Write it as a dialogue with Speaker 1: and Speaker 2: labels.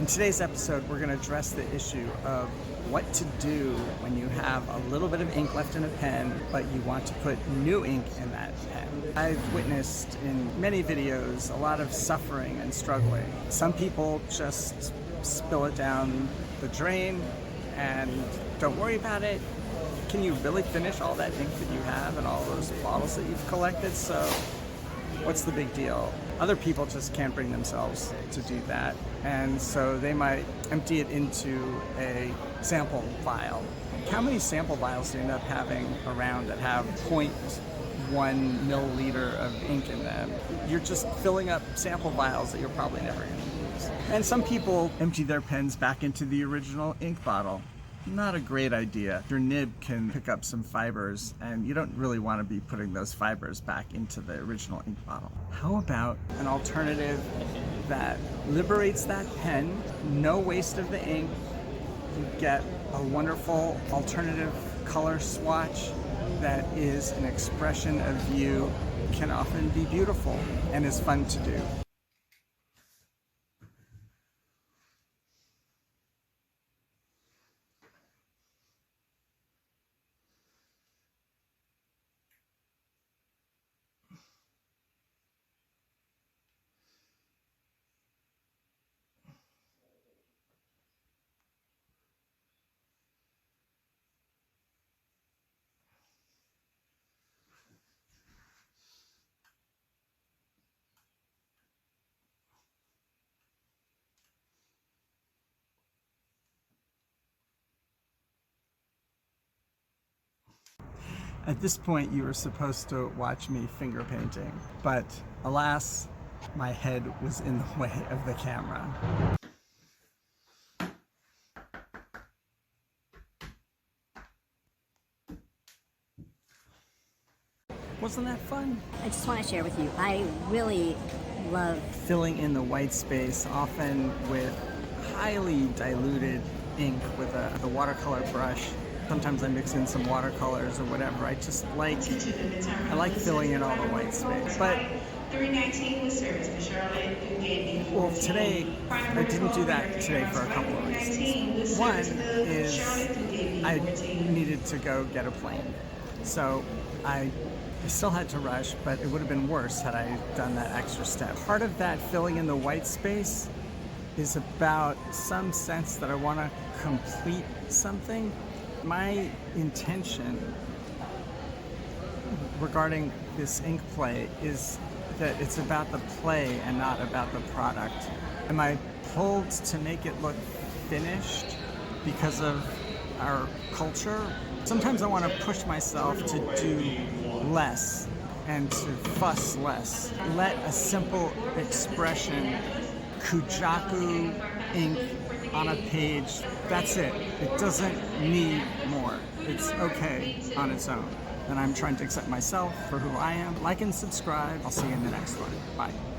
Speaker 1: In today's episode, we're going to address the issue of what to do when you have a little bit of ink left in a pen, but you want to put new ink in that pen. I've witnessed in many videos a lot of suffering and struggling. Some people just spill it down the drain and don't worry about it. Can you really finish all that ink that you have and all those bottles that you've collected? So what's the big deal? Other people just can't bring themselves to do that, and so they might empty it into a sample vial. How many sample vials do you end up having around that have 0.1 milliliter of ink in them? You're just filling up sample vials that you're probably never going to use. And some people empty their pens back into the original ink bottle. Not a great idea. Your nib can pick up some fibers, and you don't really want to be putting those fibers back into the original ink bottle. How about an alternative that liberates that pen, no waste of the ink, you get a wonderful alternative color swatch that is an expression of you, can often be beautiful, and is fun to do. At this point, you were supposed to watch me finger painting, but alas, my head was in the way of the camera. Wasn't that fun?
Speaker 2: I just want to share with you, I really love
Speaker 1: filling in the white space, often with highly diluted ink with a watercolor brush. Sometimes I mix in some watercolors or whatever. I like filling in all the white space. But well, today I didn't do that today for a couple of reasons. One is I needed to go get a plane, so I still had to rush, but it would have been worse had I done that extra step. Part of that filling in the white space is about some sense that I want to complete something. My intention regarding this ink play is that it's about the play and not about the product. Am I pulled to make it look finished because of our culture? Sometimes I want to push myself to do less and to fuss less. Let a simple expression, Kujaku ink on a page, that's it. It doesn't need more. It's okay on its own. And I'm trying to accept myself for who I am. Like and subscribe. I'll see you in the next one. Bye.